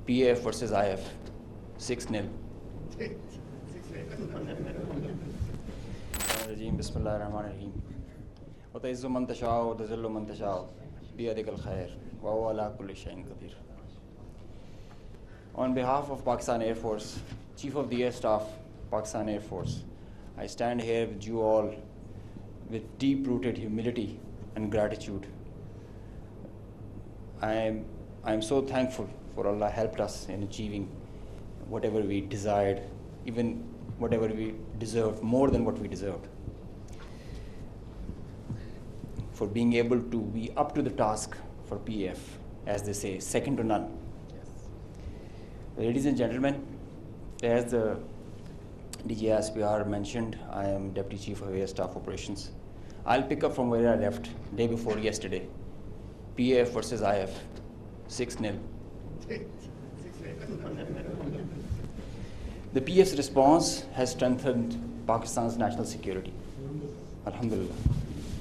PAF versus IAF, 6-0. Bismillahirrahmanirrahim. وَتَعِزُّ مَنْ تَشَاءُ وَتَذِلُّ مَنْ تَشَاءُ بِيَدِكَ الْخَيْرُ وَهُوَ عَلَى كُلِّ شَيْءٍ قَدِيرٌ. On behalf of Pakistan Air Force, Chief of the Air Staff, Pakistan Air Force, I stand here with you all with deep-rooted humility and gratitude. I am so thankful for Allah helped us in achieving whatever we desired, even whatever we deserved, more than what we deserved. For being able to be up to the task for PAF, as they say, second to none. Yes. Ladies and gentlemen, as the DG ISPR mentioned, I am Deputy Chief of Air Staff Operations. I'll pick up from where I left day before yesterday. PAF versus IAF, 6-0. The PAF's response has strengthened Pakistan's national security, alhamdulillah.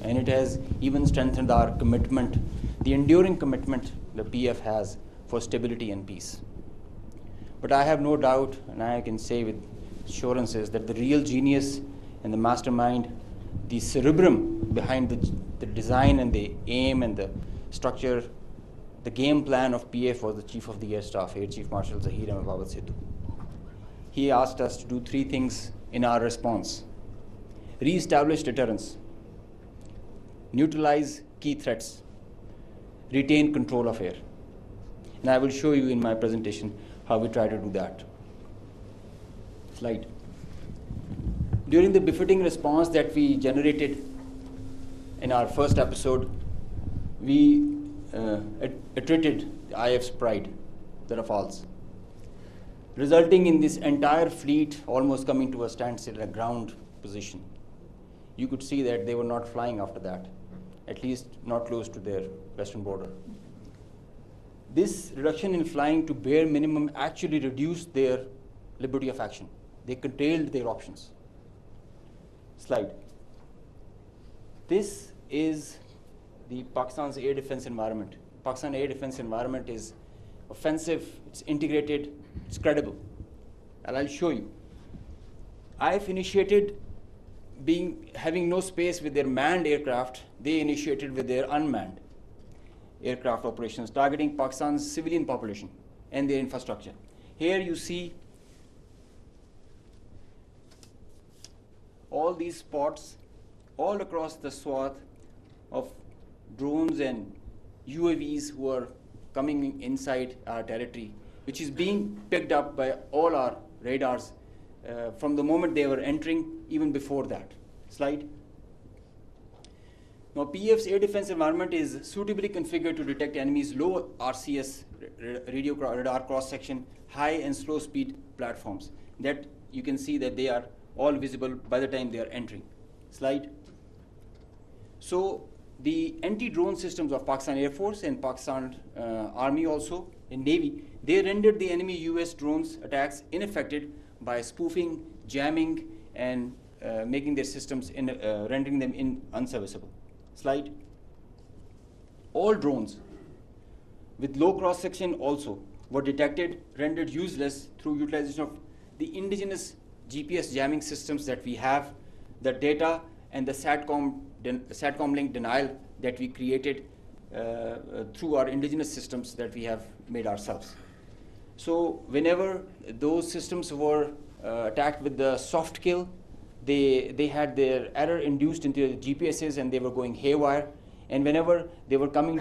And it has even strengthened our commitment, the enduring commitment the PAF has for stability and peace. But I have no doubt, and I can say with assurances, that the real genius and the mastermind, the cerebrum behind the design and the aim and the structure, the game plan of PAF was the Chief of the Air Staff, Air Chief Marshal Aurangzaib Ahmed. He asked us to do 3 things in our response: re-establish deterrence, neutralize key threats, retain control of air. And I will show you in my presentation how we try to do that. Slide. During the befitting response that we generated in our first episode, we attrited the IAF's pride, the Rafales, resulting in this entire fleet almost coming to a standstill, a ground position. You could see that they were not flying after that, at least not close to their western border. This reduction in flying to bare minimum actually reduced their liberty of action. They curtailed their options. Slide. This is the Pakistan's air defense environment. Pakistan air defense environment is offensive, it's integrated, it's credible. And I'll show you. IAF initiated having no space with their manned aircraft. They initiated with their unmanned aircraft operations, targeting Pakistan's civilian population and their infrastructure. Here you see all these spots all across the swath of drones and UAVs who are coming inside our territory, which is being picked up by all our radars from the moment they were entering, even before that. Slide. Now, PAF's air defense environment is suitably configured to detect enemies' low RCS radar cross-section, high and slow speed platforms. That you can see that they are all visible by the time they are entering. Slide. So the anti-drone systems of Pakistan Air Force and Pakistan Army also, and Navy, they rendered the enemy US drones attacks ineffective by spoofing, jamming, and making their systems, rendering them unserviceable. Slide. All drones with low cross-section also were detected, rendered useless through utilization of the indigenous GPS jamming systems that we have, the data and the SATCOM link denial that we created through our indigenous systems that we have made ourselves. So whenever those systems were attacked with the soft kill, they had their error induced into the GPSs and they were going haywire. And whenever they were coming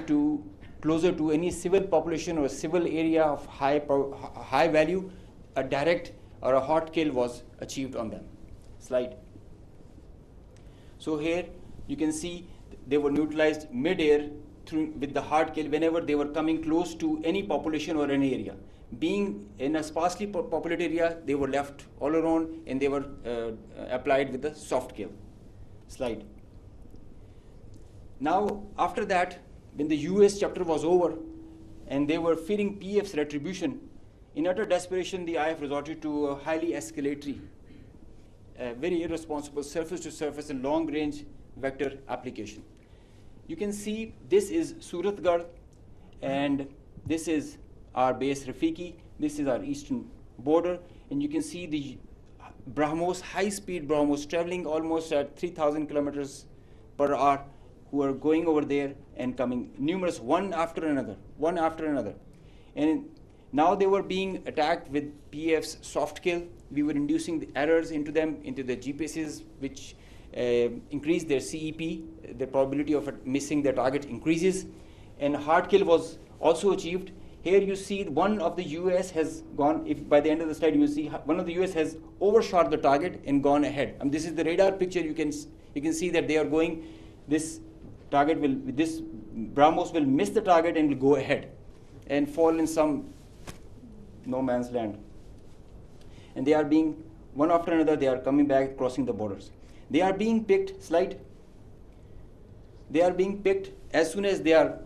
closer to any civil population or a civil area of high value, a direct or a hot kill was achieved on them. Slide. So here you can see they were neutralized mid-air with the hard kill whenever they were coming close to any population or any area. Being in a sparsely populated area, they were left all alone and they were applied with the soft kill. Slide. Now, after that, when the US chapter was over and they were fearing PAF's retribution, in utter desperation, the IAF resorted to a highly escalatory, very irresponsible surface-to-surface and long-range vector application. You can see this is Suratgarh and this is our base Rafiki. This is our eastern border, and you can see the BrahMos, high-speed BrahMos, traveling almost at 3,000 kilometers per hour, who are going over there and coming, numerous, one after another. And now they were being attacked with PAF's soft kill. We were inducing the errors into them, into the GPSs, which increased their CEP. The probability of missing their target increases. And hard kill was also achieved. Here you see one of the US has gone, if by the end of the slide you see one of the US has overshot the target and gone ahead. And this is the radar picture. You can see that they are going, this BrahMos will miss the target and will go ahead and fall in some no man's land. And they are being, one after another, they are coming back, crossing the borders. They are being picked, they are being picked as soon as they are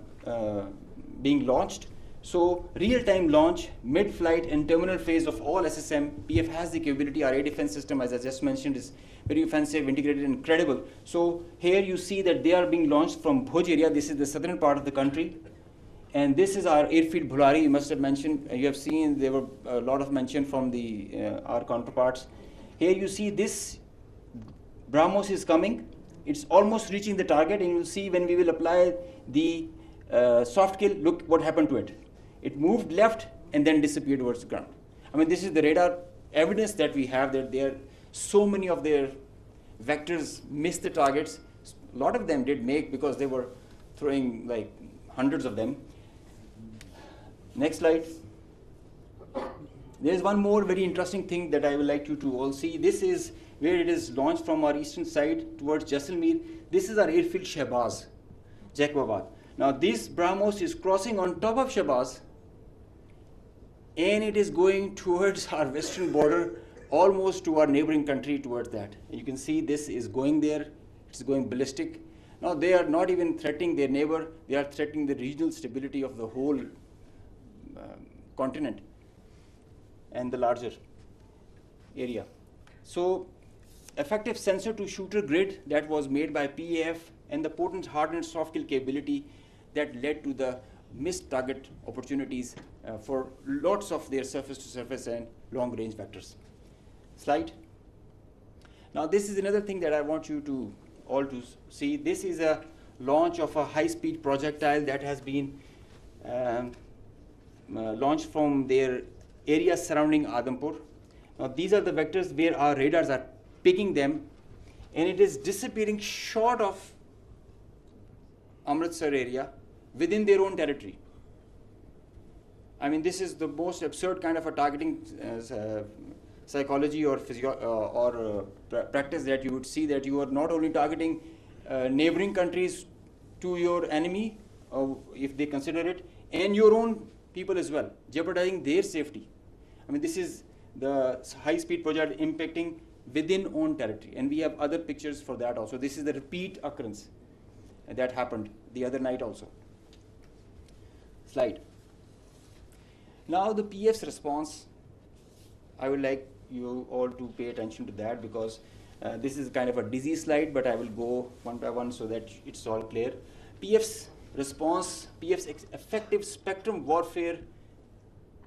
being launched. So real-time launch, mid-flight and terminal phase of all SSM, PF has the capability. Our air defense system, as I just mentioned, is very offensive, integrated, and credible. So here you see that they are being launched from Bhuj area. This is the southern part of the country. And this is our airfield Bhulari. You must have mentioned, you have seen there were a lot of mention from the our counterparts. Here you see this BrahMos is coming. It's almost reaching the target, and you'll see when we will apply the soft kill, look what happened to it. It moved left and then disappeared towards the ground. I mean, this is the radar evidence that we have, that there so many of their vectors missed the targets. A lot of them did make, because they were throwing like hundreds of them. Next slide. There is one more very interesting thing that I would like you to all see. This is where it is launched from our eastern side towards Jaisalmer. This is our airfield Shahbaz, Jacobabad. Now this BrahMos is crossing on top of Shahbaz, and it is going towards our western border, almost to our neighboring country, towards that. And you can see this is going there, it's going ballistic. Now they are not even threatening their neighbor, they are threatening the regional stability of the whole continent and the larger area. So effective sensor to shooter grid that was made by PAF, and the potent hardened soft kill capability that led to the missed target opportunities for lots of their surface to surface and long range vectors. Slide. Now this is another thing that I want you to all to see. This is a launch of a high speed projectile that has been launched from their area surrounding Adampur. Now these are the vectors where our radars are picking them, and it is disappearing short of Amritsar area within their own territory. I mean, this is the most absurd kind of a targeting psychology or practice that you would see, that you are not only targeting neighboring countries to your enemy, if they consider it, and your own people as well, jeopardizing their safety. I mean, this is the high-speed project impacting within own territory, and we have other pictures for that also. This is the repeat occurrence that happened the other night also. Slide. Now the PF's response, I would like you all to pay attention to that, because this is kind of a dizzy slide, but I will go one by one so that it's all clear. PF's response, PF's effective spectrum warfare,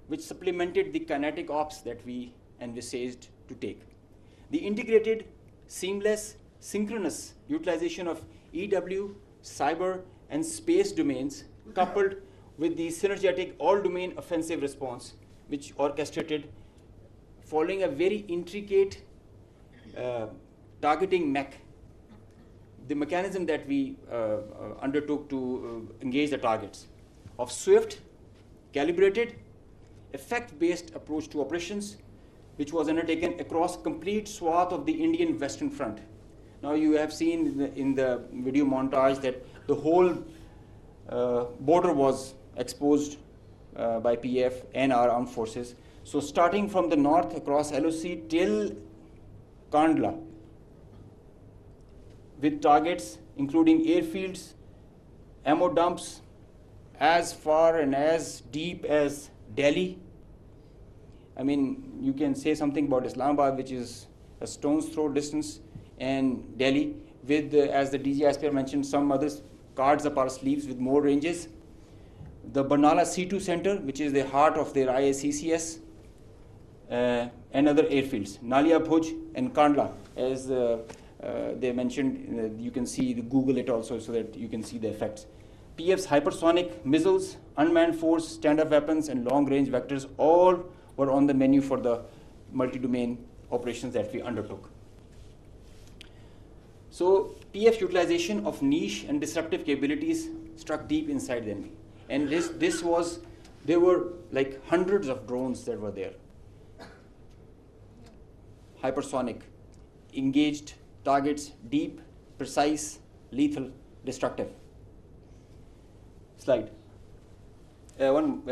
which supplemented the kinetic ops that we envisaged to take. The integrated, seamless, synchronous utilization of EW, cyber, and space domains, coupled with the synergetic all-domain offensive response, which orchestrated following a very intricate targeting mech, the mechanism that we undertook to engage the targets, of swift, calibrated, effect-based approach to operations, which was undertaken across complete swath of the Indian Western Front. Now you have seen in the video montage that the whole border was exposed by PF and our armed forces. So starting from the north across LOC till Kandla, with targets including airfields, ammo dumps, as far and as deep as Delhi. I mean, you can say something about Islamabad, which is a stone's throw distance, and Delhi, with, as the DG ISPR mentioned, some other cards up our sleeves with more ranges. the Barnala C2 Center, which is the heart of their IACCS, and other airfields, Nalia Bhuj and Kandla, as they mentioned. You can see, Google it also so that you can see the effects. PF's hypersonic missiles, unmanned force, standard weapons, and long-range vectors all were on the menu for the multi-domain operations that we undertook. So PF's utilization of niche and disruptive capabilities struck deep inside the enemy. And there were like hundreds of drones that were there. Hypersonic, engaged targets, deep, precise, lethal, destructive. Slide.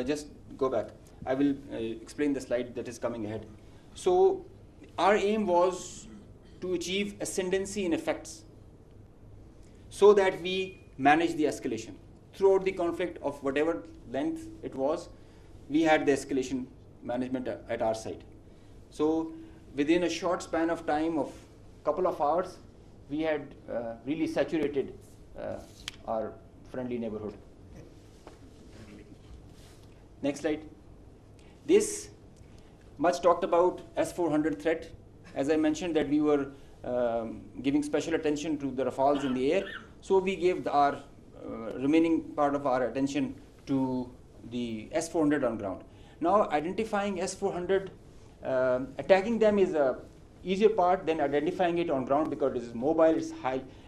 Just go back. I will explain the slide that is coming ahead. So our aim was to achieve ascendancy in effects so that we manage the escalation. Throughout the conflict of whatever length it was, we had the escalation management at our side. So within a short span of time of a couple of hours, we had really saturated our friendly neighborhood. Next slide. This much talked about S-400 threat. As I mentioned that we were giving special attention to the Rafales in the air, so we gave our remaining part of our attention to the S-400 on ground. Now identifying S-400, attacking them is a easier part than identifying it on ground because it is mobile,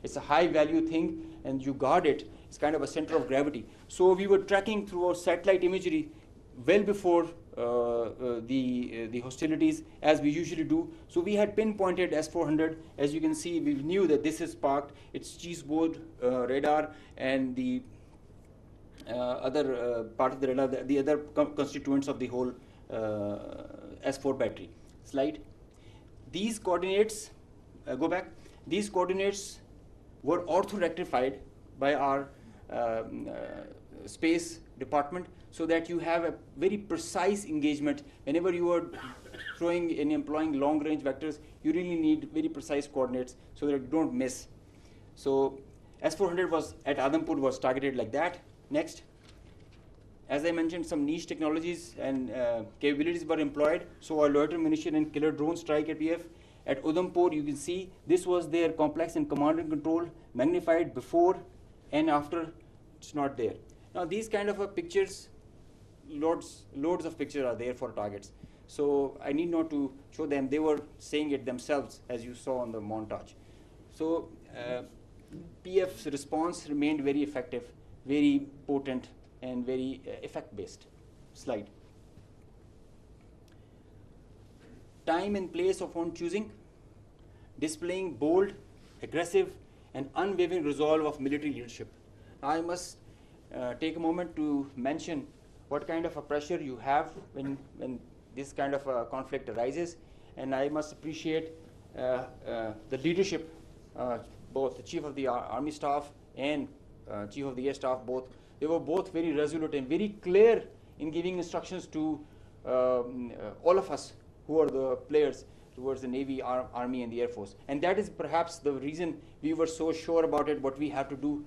it's a high value thing, and you guard it. It's kind of a center of gravity. So we were tracking through our satellite imagery well before the hostilities, as we usually do. So we had pinpointed S-400. As you can see, we knew that this is parked. It's cheeseboard radar, and the other part of the radar, the other constituents of the whole S4 battery. Slide. These coordinates, go back. These coordinates were ortho-rectified by our space department, so that you have a very precise engagement. Whenever you are throwing and employing long-range vectors, you really need very precise coordinates so that you don't miss. So S-400 was at Adhampur was targeted like that. Next. As I mentioned, some niche technologies and capabilities were employed. So our loiter munition and killer drone strike at PF. At Udhampur, you can see this was their complex and command and control, magnified before and after. It's not there. Now these kind of pictures, loads of pictures are there for targets. So I need not to show them. They were saying it themselves, as you saw on the montage. So PF's response remained very effective, very potent, and very effect-based. Slide. Time and place of own choosing, displaying bold, aggressive, and unwavering resolve of military leadership. I must take a moment to mention what kind of a pressure you have when this kind of a conflict arises, and I must appreciate the leadership, both the Chief of the Army Staff and Chief of the Air Staff, both. They were both very resolute and very clear in giving instructions to all of us who are the players towards the Navy, Army, and the Air Force. And that is perhaps the reason we were so sure about it, what we have to do.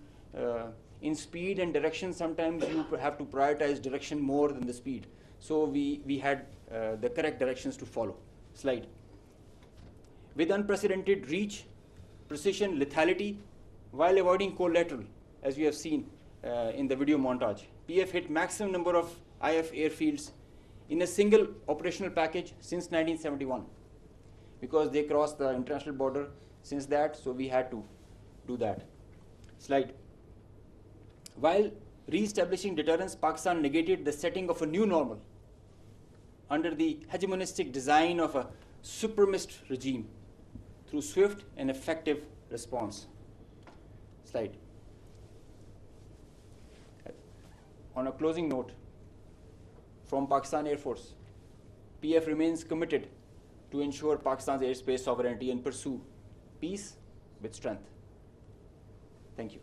In speed and direction, sometimes you have to prioritize direction more than the speed. So we had the correct directions to follow. Slide. With unprecedented reach, precision, lethality, while avoiding collateral, as you have seen in the video montage. PF hit maximum number of IAF airfields in a single operational package since 1971, because they crossed the international border since that, so we had to do that. Slide. While re-establishing deterrence, Pakistan negated the setting of a new normal under the hegemonistic design of a supremacist regime through swift and effective response. Slide. On a closing note, from Pakistan Air Force, PF remains committed to ensure Pakistan's airspace sovereignty and pursue peace with strength. Thank you.